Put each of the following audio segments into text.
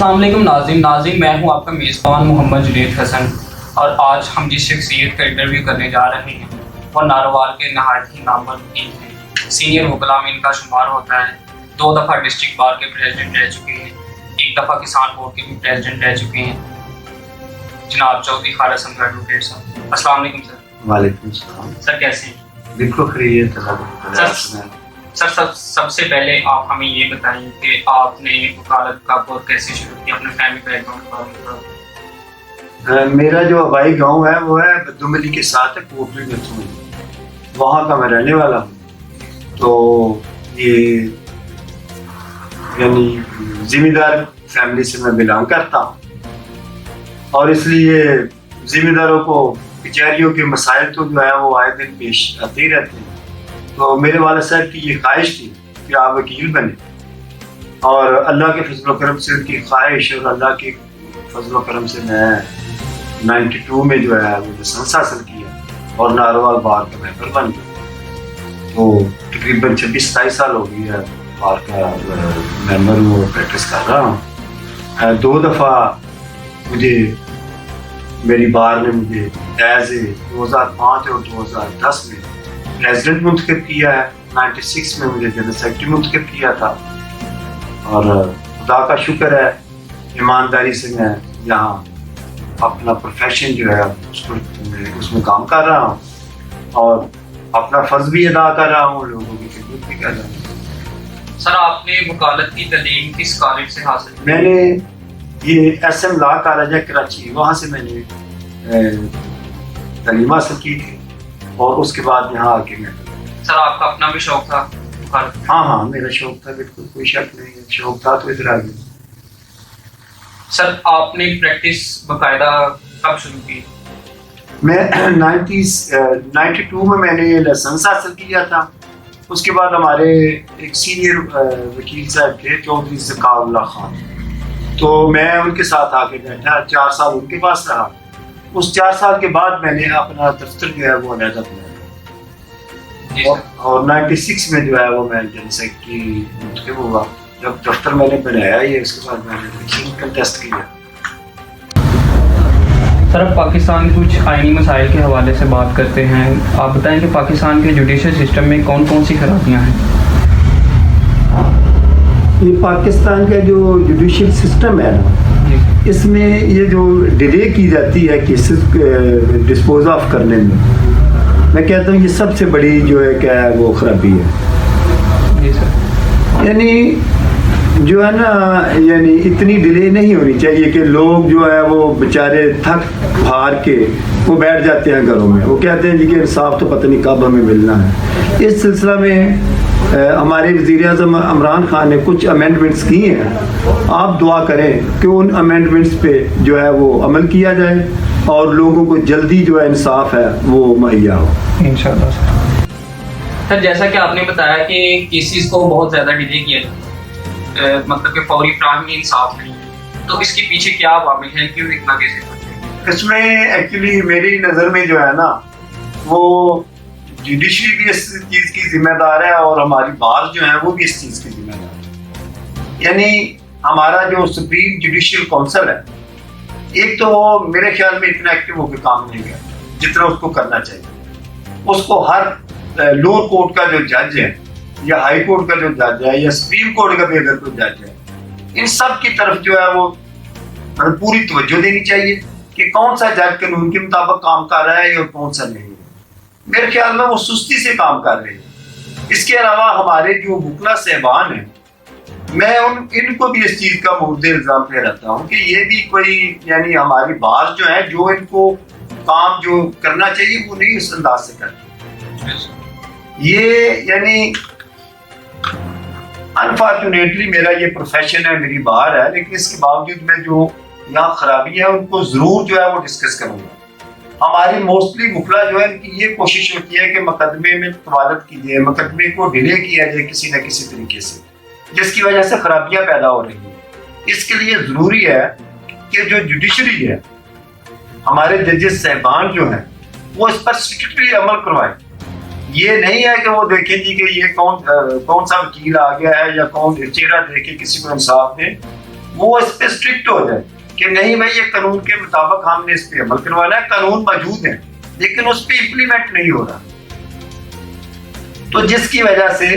السلام علیکم ناظرین میں ہوں آپ کا میزبان محمد جنید حسن، اور آج ہم جس شخصیت کا انٹرویو کرنے جا رہے ہیں وہ ناروال کے نہایت ہی نامور وکیل ہیں۔ سینئر وکلاء میں ان کا شمار ہوتا ہے۔ 2 دفعہ ڈسٹرکٹ بار کے پریزیڈنٹ رہ چکے ہیں، 1 دفعہ کسان بورڈ کے بھی پریزیڈنٹ رہ چکے ہیں، جناب چودھری خالد حسن ایڈوکیٹ صاحب۔ السلام علیکم سر۔ وعلیکم السلام سر کیسے ہیں؟ بالکل خیریت سر سب سے پہلے آپ ہمیں یہ بتائیں کہ آپ نے وکالت کا کور کیسے شروع کیا، اپنے فیملی بیک گراؤنڈ؟ میرا جو آبائی گاؤں ہے وہ ہے بدوملی کے ساتھ ہے، کوٹلی میں، وہاں کا میں رہنے والا ہوں۔ تو یہ یعنی ذمہ دار فیملی سے میں بلانگ کرتا ہوں، اور اس لیے ذمہ داروں کو کچہریوں کے مسائل تو جو ہے وہ آئے دن پیش آتے ہی رہتے ہیں۔ تو میرے والد صاحب کی یہ خواہش تھی کہ آپ وکیل بنے، اور اللہ کے فضل و کرم سے ان کی خواہش اور اللہ کے فضل و کرم سے میں 92 میں جو ہے وہ لائسنس حاصل کیا اور ناروال بار کا ممبر بن گیا۔ تو تقریباً 26-27 سال ہو گئی ہے بار کا ممبر ہوں اور پریکٹس کر رہا ہوں۔ 2 دفعہ مجھے میری بار نے مجھے ایز اے 2005 اور 2010 میں پریزیڈنٹ منتخب کیا ہے، 96 میں مجھے جنرل سیکرٹری منتخب کیا تھا، اور خدا کا شکر ہے ایمانداری سے میں یہاں اپنا پروفیشن جو ہے اس میں کام کر رہا ہوں، اور اپنا فرض بھی ادا کر رہا ہوں، لوگوں کی خدمت بھی کر رہا ہوں۔ سر آپ نے وکالت کی تعلیم کس کالج سے حاصل کی؟ میں نے یہ ایس ایم لا کالج ہے کراچی، وہاں سے میں نے تعلیم حاصل کی تھی، اور اس کے بعد یہاں آ کے میں سر آپ کا اپنا بھی شوق تھا وکالت؟ ہاں میرا شوق تھا، بالکل کوئی شک نہیں ہے، شوق تھا تو ادھر آ گیا۔ سر آپ نے پریکٹس باقاعدہ کب شروع کی؟ میں 92 میں نے لائسنس حاصل کیا تھا۔ اس کے بعد ہمارے ایک سینئر وکیل صاحب تھے چودھری ذکاء اللہ خان، تو میں ان کے ساتھ آ کے بیٹھا، 4 سال ان کے پاس رہا۔ اس 4 سال کے بعد میں نے اپنا دفتر جو ہے وہ علیحدہ بنایا، اور 96 میں جو ہے وہ میں جنرل سیکرٹری منتخب ہوا۔ جب دفتر میں نے بنایا یہ، اس کے بعد میں نے الیکشن کنٹیسٹ کیا۔ سر اب پاکستان کچھ آئینی مسائل کے حوالے سے بات کرتے ہیں، آپ بتائیں کہ پاکستان کے جوڈیشل سسٹم میں کون کون سی خرابیاں ہیں؟ یہ پاکستان کا جو جوڈیشل سسٹم ہے نا، اس میں یہ جو ڈیلے کی جاتی ہے کیسز ڈسپوز آف کرنے میں کہتا ہوں یہ سب سے بڑی جو ہے کیا ہے وہ خرابی ہے۔ جی سر، یعنی جو ہے نا، یعنی اتنی ڈیلے نہیں ہونی چاہیے کہ لوگ جو ہے وہ بیچارے تھک ہار کے وہ بیٹھ جاتے ہیں گھروں میں، وہ کہتے ہیں جی کہ انصاف تو پتہ نہیں کب ہمیں ملنا ہے۔ اس سلسلہ میں ہمارے وزیر اعظم عمران خان نے کچھ امینڈمنٹس کی ہیں، آپ دعا کریں کہ ان امینڈمنٹس پہ جو ہے وہ عمل کیا جائے اور لوگوں کو جلدی جو ہے انصاف ہے وہ مہیا ہو انشاءاللہ۔ سر جیسا کہ آپ نے بتایا کہ کیسز کو بہت زیادہ ڈیلے کیا جاتا ہے، مطلب کہ فوری فراہمی انصاف نہیں ہے، تو اس کے پیچھے کیا عوامل ہیں، کیوں اتنا کیسز ہوتے ہیں؟ اس میں ایکچولی میری نظر میں جو ہے نا، وہ جوڈیشری بھی اس چیز کی ذمہ دار ہے، اور ہماری بار جو ہے وہ بھی اس چیز کی ذمہ دار ہے۔ یعنی ہمارا جو سپریم جوڈیشل کونسل ہے، ایک تو میرے خیال میں اتنا ایکٹیو ہو کے کام نہیں کرتا جتنا اس کو کرنا چاہیے۔ اس کو ہر لوور کورٹ کا جو جج ہے، یا ہائی کورٹ کا جو جج ہے، یا سپریم کورٹ کا بھی اگر کوئی جج ہے، ان سب کی طرف جو ہے وہ پوری توجہ دینی چاہیے کہ کون سا جج قانون کے مطابق کام کر رہا ہے اور کون سا نہیں ہے۔ میرے خیال میں وہ سستی سے کام کر رہے ہیں۔ اس کے علاوہ ہمارے جو وکلا صاحبان ہیں، میں ان کو بھی اس چیز کا مورد الزام پہ رہتا ہوں کہ یہ بھی کوئی یعنی ہماری بار جو ہے جو ان کو کام جو کرنا چاہیے وہ نہیں اس انداز سے کرتے۔ یہ یعنی انفارچونیٹلی میرا یہ پروفیشن ہے، میری بار ہے، لیکن اس کے باوجود میں جو یہاں خرابی ہے ان کو ضرور جو ہے وہ ڈسکس کروں گا۔ ہماری موسٹلی وکلا جو ہے ان کی یہ کوشش ہوتی ہے کہ مقدمے میں طوالت کی جائے، مقدمے کو ڈیلے کیا جائے کسی نہ کسی طریقے سے، جس کی وجہ سے خرابیاں پیدا ہو رہی ہیں۔ اس کے لیے ضروری ہے کہ جو جوڈیشری ہے، ہمارے ججز صاحبان جو ہیں، وہ اس پر اسٹرکٹلی عمل کروائیں۔ یہ نہیں ہے کہ وہ دیکھیں جی کہ یہ کون سا وکیل آ گیا ہے یا کون چہرہ دیکھے کسی کو انصاف دے۔ وہ اس پہ اسٹرکٹ ہو جائے کہ نہیں بھائی یہ قانون کے مطابق ہم نے اس پہ عمل کروانا ہے، قانون موجود ہے لیکن اس پہ امپلیمنٹ نہیں ہو رہا، تو جس کی وجہ سے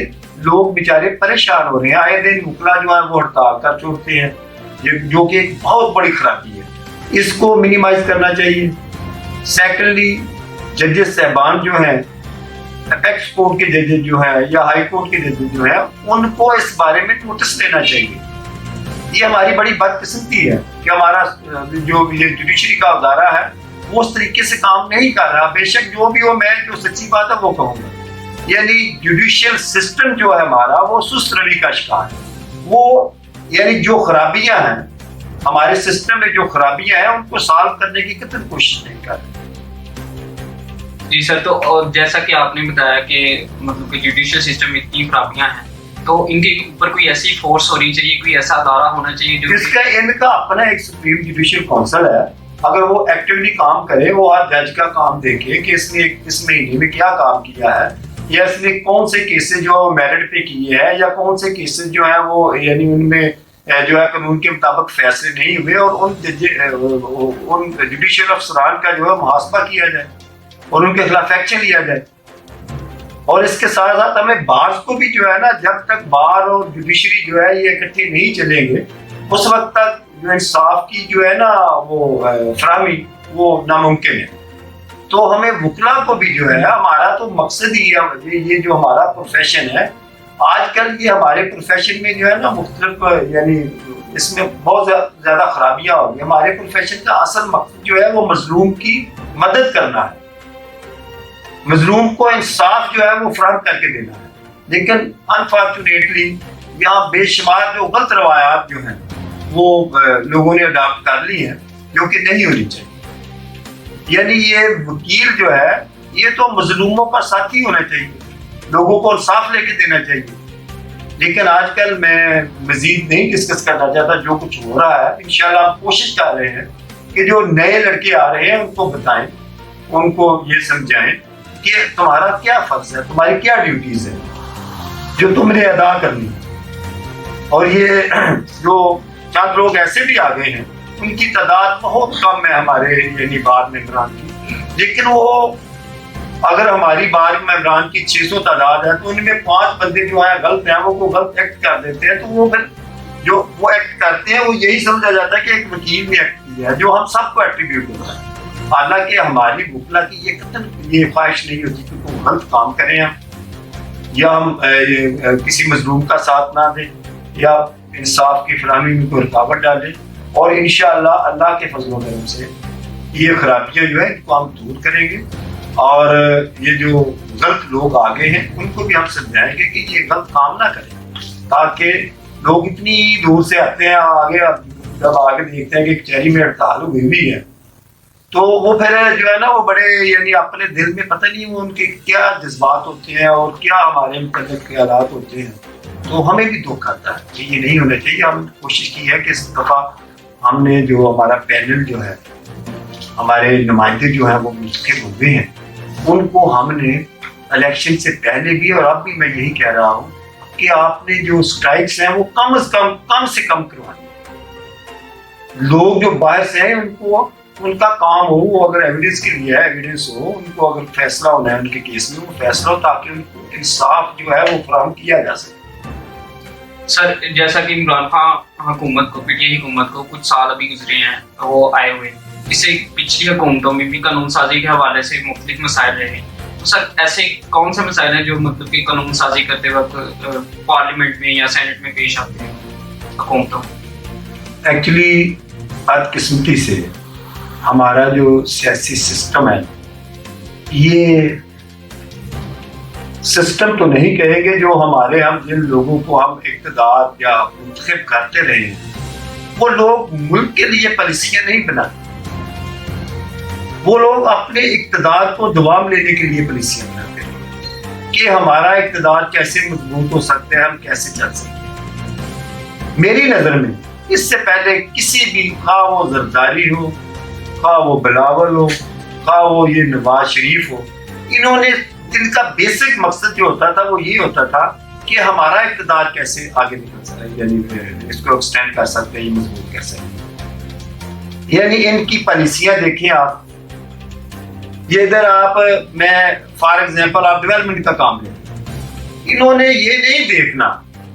لوگ بیچارے پریشان ہو رہے ہیں. آئے دن وکلا جو ہے وہ ہڑتال کر چھوڑتے ہیں، جو کہ ایک بہت بڑی خرابی ہے، اس کو منیمائز کرنا چاہیے. سیکنڈلی ججز صاحبان جو ہیں، اپیکس کورٹ کے ججز جو ہیں یا ہائی کورٹ کے ججز جو ہیں، ان کو اس بارے میں نوٹس لینا چاہیے. یہ ہماری بڑی بدقسمتی ہے کہ ہمارا جو یہ جوڈیشری کا ادارہ ہے وہ اس طریقے سے کام نہیں کر رہا. بے شک جو بھی ہو، میں جو سچی بات ہے وہ کہوں گا، یعنی جوڈیشل سسٹم جو ہے ہمارا وہ سست روی کا شکار ہے. وہ یعنی جو خرابیاں ہیں ہمارے سسٹم میں، جو خرابیاں ہیں ان کو سالو کرنے کی قطعاً کوشش نہیں کر رہے. جی سر، تو جیسا کہ آپ نے بتایا کہ مطلب کہ جوڈیشل سسٹم میں اتنی خرابیاں ہیں، تو ان کے اوپر کوئی ایسی فورس ہونی چاہیے، کوئی ایسا ادارہ ہونا چاہیے جو جس کا ان کا اپنا ایک سپریم جوڈیشل کونسل ہے. اگر وہ ایکٹیولی کام کرے، وہ ہر جج کا کام دیکھے کہ اس نے اس مہینے میں کیا کام کیا ہے، یا اس نے کون سے کیسز جو میرٹ پہ کیے ہیں، یا کون سے کیسز جو ہیں وہ یعنی ان میں جو ہے قانون کے مطابق فیصلے نہیں ہوئے، اور ان جوڈیشل افسران کا جو ہے محاسبہ کیا جائے اور ان کے خلاف ایکشن لیا جائے. اور اس کے ساتھ ساتھ ہمیں بارز کو بھی جو ہے نا، جب تک بار اور جوڈیشری جو ہے یہ اکٹھے نہیں چلیں گے اس وقت تک جو انصاف کی جو ہے نا وہ فراہمی وہ ناممکن ہے. تو ہمیں وکلا کو بھی جو ہے، ہمارا تو مقصد ہی ہے، یہ جو ہمارا پروفیشن ہے آج کل، یہ ہمارے پروفیشن میں جو ہے نا مختلف یعنی اس میں بہت زیادہ خرابیاں ہو گئی. ہمارے پروفیشن کا اصل مقصد جو ہے وہ مظلوم کی مدد کرنا ہے، مظلوم کو انصاف جو ہے وہ فراہم کر کے دینا ہے. لیکن انفارچونیٹلی یہاں بے شمار جو غلط روایات جو ہیں وہ لوگوں نے اڈاپٹ کر لی ہیں، جو کہ نہیں ہونی چاہیے. یعنی یہ وکیل جو ہے یہ تو مظلوموں کا ساتھی ہونا چاہیے، لوگوں کو انصاف لے کے دینا چاہیے. لیکن آج کل میں مزید نہیں ڈسکس کرنا چاہتا، جو کچھ ہو رہا ہے انشاءاللہ ہم کوشش کر رہے ہیں کہ جو نئے لڑکے آ رہے ہیں ان کو بتائیں، ان کو یہ سمجھائیں کہ تمہارا کیا فرض ہے، تمہاری کیا ڈیوٹیز ہیں جو تم نے ادا کرنی ہے. اور یہ جو چند لوگ ایسے بھی آ گئے ہیں، ان کی تعداد بہت کم ہے ہمارے یعنی بار ممبران کی، لیکن وہ اگر ہماری بار ممبران کی 600 تعداد ہے تو ان میں 5 بندے جو ہیں غلط ہیں، وہ غلط ایکٹ کر دیتے ہیں. تو وہ پھر جو وہ ایکٹ کرتے ہیں وہ یہی سمجھا جاتا ہے کہ ایک وکیل نے ایکٹ کیا ہے، جو ہم سب کو ایٹریبیوٹ ہوتا ہے. حالانکہ ہماری وکلا کی یہ خواہش نہیں ہوتی کہ کوئی غلط کام کریں ہم، یا ہم کسی مظلوم کا ساتھ نہ دیں، یا انصاف کی فراہمی میں کوئی رکاوٹ ڈالیں. اور انشاءاللہ اللہ کے فضل و کرم سے یہ خرابیاں جو ہے ان کو ہم دور کریں گے، اور یہ جو غلط لوگ آگے ہیں ان کو بھی ہم سمجھائیں گے کہ یہ غلط کام نہ کریں، تاکہ لوگ اتنی دور سے آتے ہیں آگے، جب آگے دیکھتے ہیں کہ کچہری میں ہڑتال ہوئی ہوئی ہے تو وہ پھر جو ہے نا وہ بڑے یعنی اپنے دل میں پتہ نہیں وہ ان کے کیا جذبات ہوتے ہیں اور کیا ہمارے متعلق خیالات ہوتے ہیں. تو ہمیں بھی دکھ آتا ہے کہ یہ نہیں ہونا چاہیے. ہم کوشش کی ہے کہ اس دفعہ ہم نے جو ہمارا پینل جو ہے، ہمارے نمائندے جو ہیں وہ منتخب ہوئے ہیں، ان کو ہم نے الیکشن سے پہلے بھی اور اب بھی میں یہی کہہ رہا ہوں کہ آپ نے جو اسٹرائکس ہیں وہ کم سے کم کروائیں. لوگ جو باہر سے ہیں ان کو ان کا کام ہو، وہ اگر ایویڈنس کے لیے ہے ایویڈنس ہو، ان کو اگر فیصلہ ہونا ہے ان کے کیس میں وہ فیصلہ ہو، تاکہ ان کو انصاف جو ہے وہ فراہم کیا جا سکے. سر جیسا کہ عمران خان حکومت کو، پی ٹی آئی حکومت کو کچھ سال ابھی گزرے ہیں وہ آئے ہوئے، اس سے پچھلی حکومتوں میں بھی قانون سازی کے حوالے سے مختلف مسائل رہے. تو سر ایسے کون سے مسائل ہیں جو مطلب کہ قانون سازی کرتے وقت پارلیمنٹ میں یا سینٹ میں پیش آتے ہیں حکومتوں؟ ایکچولی بدقسمتی سے ہمارا جو سیاسی سسٹم ہے، یہ سسٹم تو نہیں کہیں گے، جو ہمارے ہم جن لوگوں کو ہم اقتدار یا منتخب کرتے رہے ہیں وہ لوگ ملک کے لیے پالیسیاں نہیں بناتے، وہ لوگ اپنے اقتدار کو دوام لینے کے لیے پالیسیاں بناتے ہیں کہ ہمارا اقتدار کیسے مضبوط ہو سکتا ہے، ہم کیسے چل سکتے ہیں. میری نظر میں اس سے پہلے کسی بھی، خواہ وہ زرداری ہو، خواہ وہ بلاول ہو، خواہ وہ یہ نواز شریف ہو، انہوں نے ان کا بیسک مقصد جو ہوتا تھا وہ یہ ہوتا تھا کہ ہمارا اقتدار کیسے آگے نکل سکتا ہے، یعنی اس کو ایکسٹینڈ کر سکتے ہیں، مضبوط کر سکتے ہیں. یعنی ان کی پالیسیاں دیکھیں آپ، یہ ادھر آپ، میں فار ایگزامپل آپ ڈیولپمنٹ کا کام لیں، انہوں نے یہ نہیں دیکھنا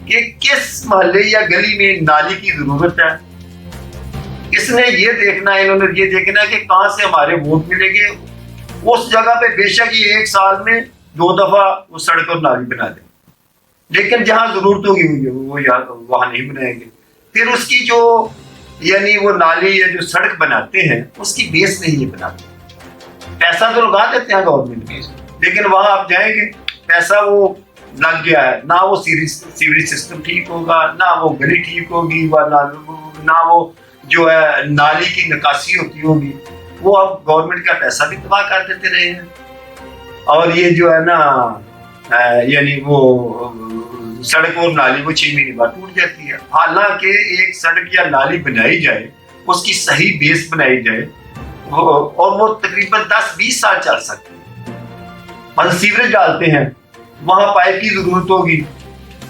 کہ کس محلے یا گلی میں نالی کی ضرورت ہے، اس نے یہ دیکھنا ہے، انہوں نے یہ دیکھنا ہے کہ کہاں سے ہمارے ووٹ ملیں گے. اس جگہ پہ بے شک یہ 1 سال میں 2 دفعہ وہ سڑک اور نالی بنا دیں، لیکن جہاں ضرورت ہوگی وہ وہاں نہیں بنائیں گے. پھر اس کی جو یعنی وہ نالی یا جو سڑک بناتے ہیں اس کی بیس نہیں یہ بناتے. پیسہ تو لگا دیتے ہیں گورنمنٹ کے، لیکن وہاں آپ جائیں گے پیسہ وہ لگ گیا ہے، نہ وہ سیوریج سسٹم ٹھیک ہوگا، نہ وہ گلی ٹھیک ہوگی، نہ وہ جو ہے نالی کی نکاسی ہوگی. وہ اب گورنمنٹ کا پیسہ بھی تباہ کر دیتے رہے ہیں. اور یہ جو ہے نا یعنی وہ سڑک اور نالی وہ 6 مہینے بعد ٹوٹ جاتی ہے. حالانکہ ایک سڑک یا نالی بنائی جائے، اس کی صحیح بیس بنائی جائے اور وہ تقریباً 10-20 سال چل سکتی ہے. مطلب سیوریج ڈالتے ہیں، وہاں پائپ کی ضرورت ہوگی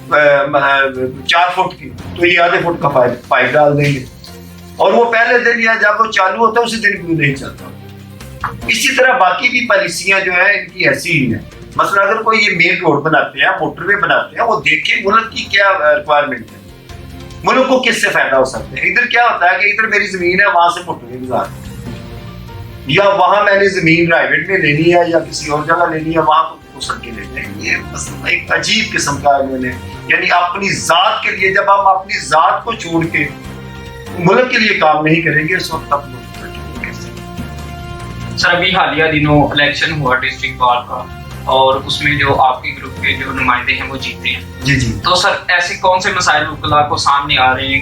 4 فٹ کی، تو یہ آدھے فٹ کا پائپ ڈال دیں گے، اور وہ پہلے دن یا جب وہ چالو ہوتا ہے اسی دن بھی نہیں چلتا. اسی طرح باقی بھی پالیسیاں جو ہیں ان کی ایسی ہی ہیں. مثلا اگر کوئی یہ مین روڈ بناتے ہیں، موٹر وے بناتے ہیں، وہ دیکھیں ملک کی کیا ریکوائرمنٹ ہے، ملک کو کس سے فائدہ ہو سکتا ہے. ادھر کیا ہوتا ہے کہ ادھر میری زمین ہے، وہاں سے موٹر وے گزار، یا وہاں میں نے زمین پرائیویٹ میں لینی ہے یا کسی اور جگہ لینی ہے، وہاں کو سڑکیں لیتے ہیں. یہ مثلا ایک عجیب قسم کا انہوں نے، یعنی اپنی ذات کے لیے، جب ہم اپنی ذات کو چھوڑ کے ملک کے لیے کام نہیں کریں گے، اس وقت اپنے سر ابھی حالیہ دنوں الیکشن ہوا ڈسٹرکٹ بار کا، اور اس میں جو آپ کے گروپ کے جو نمائندے ہیں وہ جیتے ہیں. جی تو سر ایسے کون سے مسائل وکلا کو سامنے آ رہے ہیں،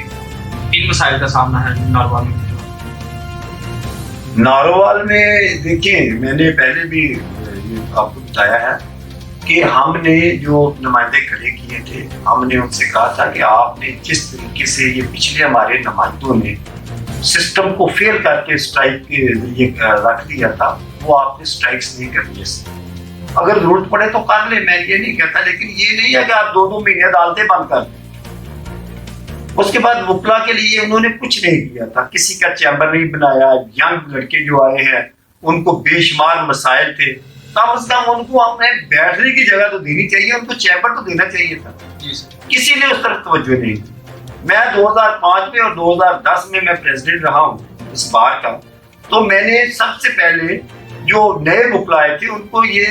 کن مسائل کا سامنا ہے ناروال میں؟ ناروال میں دیکھیں، میں نے پہلے بھی آپ کو بتایا ہے کہ ہم نے جو نمائندے کھڑے کیے تھے، ہم نے ان سے کہا تھا کہ آپ نے جس طریقے سے یہ پچھلے ہمارے نمائندوں نے سسٹم کو فیل کر کے اسٹرائک کے ذریعے رکھ دیا تھا، وہ آپ نے اسٹرائکس نہیں کرنی. اگر ضرورت پڑے تو کر لیں، میں یہ نہیں کہتا، لیکن یہ نہیں ہے کہ آپ 2 مہینے عدالتیں بند کر دیں. اس کے بعد وکلا کے لیے انہوں نے کچھ نہیں کیا تھا، کسی کا چیمبر نہیں بنایا. ینگ لڑکے جو آئے ہیں ان کو بے شمار مسائل تھے، کم از کم ان کو اپنے بیٹھنے کی جگہ تو دینی چاہیے، ان کو چیمبر تو دینا چاہیے تھا. کسی نے اس طرف توجہ نہیں دی. میں 2005 میں اور 2010 میں پریزیڈنٹ رہا ہوں اس بار کا، تو میں نے سب سے پہلے جو نئے وکلا آئے تھے ان کو یہ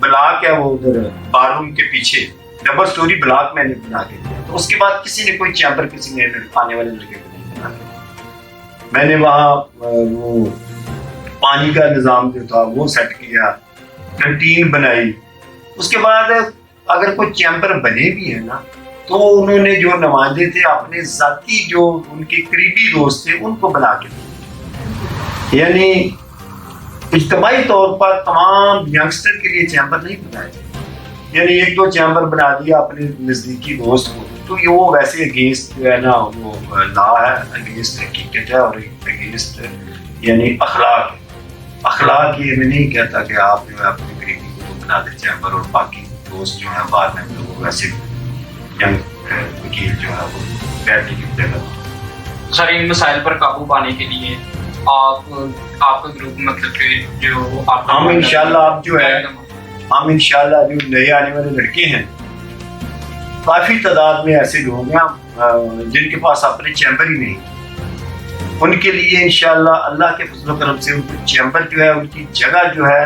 بلاک ہے وہ ادھر بار روم کے پیچھے ڈبل سٹوری بلاک میں نے بنا کے دیا. تو اس کے بعد کسی نے کوئی چیمبر کسی نے آنے والے لڑکے کو نہیں بنا دیا. میں نے وہاں وہ پانی کا نظام جو تھا وہ سیٹ کیا، کنٹین بنائی. اس کے بعد اگر کوئی چیمبر بنے بھی ہیں نا، تو انہوں نے جو نمائندے تھے اپنے ذاتی جو ان کے قریبی دوست تھے ان کو بنا کے دیے. یعنی اجتماعی طور پر تمام ینگسٹر کے لیے چیمبر نہیں بنائے. یعنی 1-2 چیمبر بنا دیا اپنے نزدیکی دوست کو، تو یہ وہ ویسے اگینسٹ جو ہے نا وہ لا ہے، اگینسٹ حقیقت ہے اور اگینسٹ یعنی اخلاق ہے. اخلاق یہ میں نہیں کہتا کہ آپ جو ہے اپنے قریبی کو بنا دیں چیمبر اور باقی دوست جو ہیں بعد میں لوگ ویسے وکیل جو ہے وہ بیٹھ لکھتے ہیں. سر ان مسائل پر قابو پانے کے لیے آپ کا گروپ مطلب کہ جو ہم انشاءاللہ آپ جو ہے ہم انشاءاللہ جو نئے آنے والے لڑکے ہیں، کافی تعداد میں ایسے لوگ ہیں جن کے پاس اپنے چیمبر ہی نہیں، ان کے لیے انشاءاللہ اللہ کے فضل و کرم سے ان کو چیمبر جو ہے ان کی جگہ جو ہے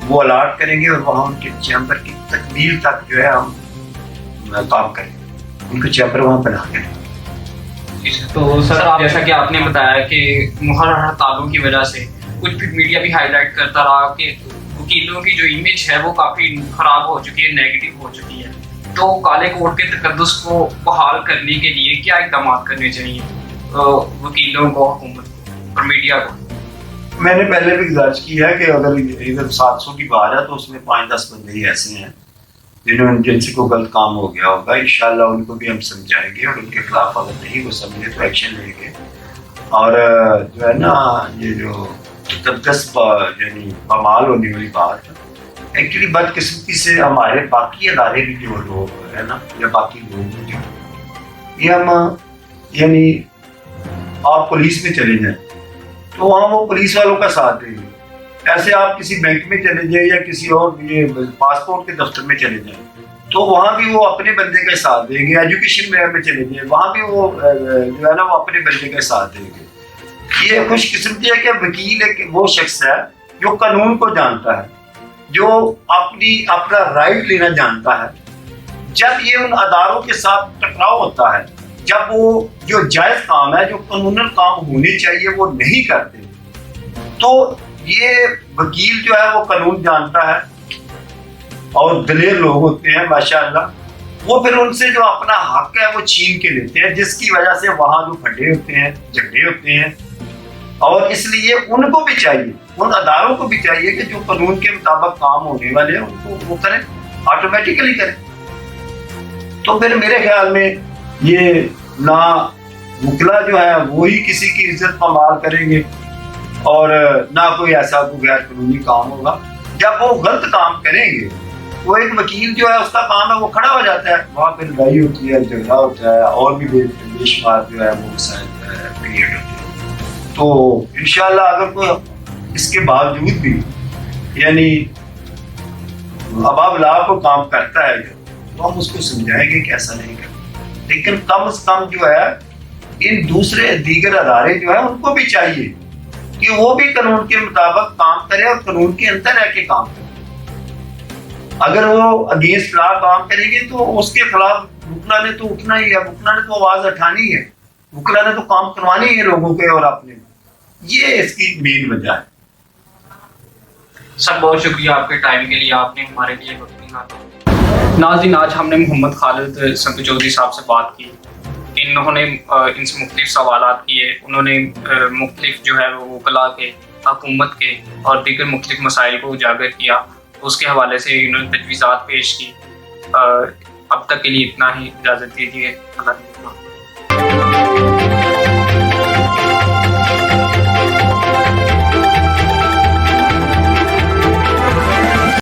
وہ الاٹ کریں گے، اور وہاں ان کے چیمبر کی تکمیل تک جو ہے ہم کام کریں گے، ان کو چیمبر وہاں بنا کے. تو سر جیسا کہ آپ نے بتایا کہ مقررہ ہڑتالوں کی وجہ سے کچھ بھی میڈیا بھی ہائی لائٹ کرتا رہا کہ وکیلوں کی جو امیج ہے وہ کافی خراب ہو چکی ہے، نیگیٹو ہو چکی ہے. تو کالے کوٹ کے تقدس کو بحال کرنے کے لیے کیا اقدامات کرنے چاہیے وکیلوں کو، حکومت کو اور میڈیا کو؟ میں نے پہلے بھی گزارش کی ہے کہ اگر ادھر 700 کی بار ہے تو اس میں 5-10 بندے ہی ایسے ہیں جن سے کوئی غلط کام ہو گیا ہوگا. انشاءاللہ ان کو بھی ہم سمجھائیں گے، اور ان کے خلاف اگر نہیں وہ سمجھے تو ایکشن لیں گے. اور جو ہے نا یہ جو تقدس یعنی پامال ہونے والی بات ایکچولی بدقسمتی سے ہمارے باقی ادارے بھی جو لوگ ہیں نا یا باقی لوگ جو یہ ہم یعنی آپ پولیس میں چلے جائیں تو وہاں وہ پولیس والوں کا ساتھ دیں گے، ایسے آپ کسی بینک میں چلے جائیں یا کسی اور یہ پاسپورٹ کے دفتر میں چلے جائیں تو وہاں بھی وہ اپنے بندے کا ساتھ دیں گے، ایجوکیشن میں چلے جائیں وہاں بھی وہ جو ہے نا وہ اپنے بندے کا ساتھ دیں گے۔ یہ خوش قسمتی ہے کہ وکیل ایک وہ شخص ہے جو قانون کو جانتا ہے، جو اپنا رائٹ لینا جانتا ہے۔ جب یہ ان اداروں کے ساتھ ٹکراؤ ہوتا ہے، جب وہ جو جائز کام ہے جو قانوناً کام ہونے چاہیے وہ نہیں کرتے، تو یہ وکیل جو ہے وہ قانون جانتا ہے اور دلیر لوگ ہوتے ہیں ماشاءاللہ، وہ پھر ان سے جو اپنا حق ہے وہ چھین کے لیتے ہیں، جس کی وجہ سے وہاں جو کھڈے ہوتے ہیں، جھگڑے ہوتے ہیں۔ اور اس لیے ان کو بھی چاہیے، ان اداروں کو بھی چاہیے کہ جو قانون کے مطابق کام ہونے والے ہیں ان کو وہ کریں، آٹومیٹیکلی کریں۔ تو پھر میرے خیال میں یہ نہ وکلا جو ہے وہی کسی کی عزت پامال کریں گے اور نہ کوئی ایسا کوئی غیر قانونی کام ہوگا۔ جب وہ غلط کام کریں گے، وہ ایک وکیل جو ہے اس کا کام ہے وہ کھڑا ہو جاتا ہے، وہاں پہ لڑائی ہوتی ہے، جھگڑا ہوتا ہے، اور بھی بے شمار جو ہے وہ مسائل کریٹ ہوتے ہیں۔ تو انشاءاللہ اگر کوئی اس کے باوجود بھی یعنی اباب لا کو کام کرتا ہے تو ہم اس کو سمجھائیں گے کہ ایسا نہیں کرنا، لیکن کم از کم جو ہے ان دوسرے دیگر ادارے جو ہیں ان کو بھی چاہیے کہ وہ بھی قانون کے مطابق کام کرے اور قانون کے اندر رہ کے کام کرے۔ اگر وہ اگینسٹ لا کام کریں گے تو اس کے خلاف وکلا نے تو اٹھنا ہی ہے، وکلا نے تو آواز اٹھانی ہے، وکلا نے تو کام کروانی ہے لوگوں کے اور اپنے۔ یہ اس کی مین وجہ ہے۔ سر بہت شکریہ آپ کے ٹائم کے لیے، آپ نے ہمارے لیے وقت نکالا۔ ناظرین، آج ہم نے محمد خالد سنگ چودھری صاحب سے بات کی، انہوں نے ان سے مختلف سوالات کیے، انہوں نے مختلف جو ہے وہ وکلاء کے، حکومت کے اور دیگر مختلف مسائل کو اجاگر کیا، اس کے حوالے سے انہوں نے تجویزات پیش کی۔ اب تک کے لیے اتنا ہی، اجازت دیجیے، اللہ حافظ۔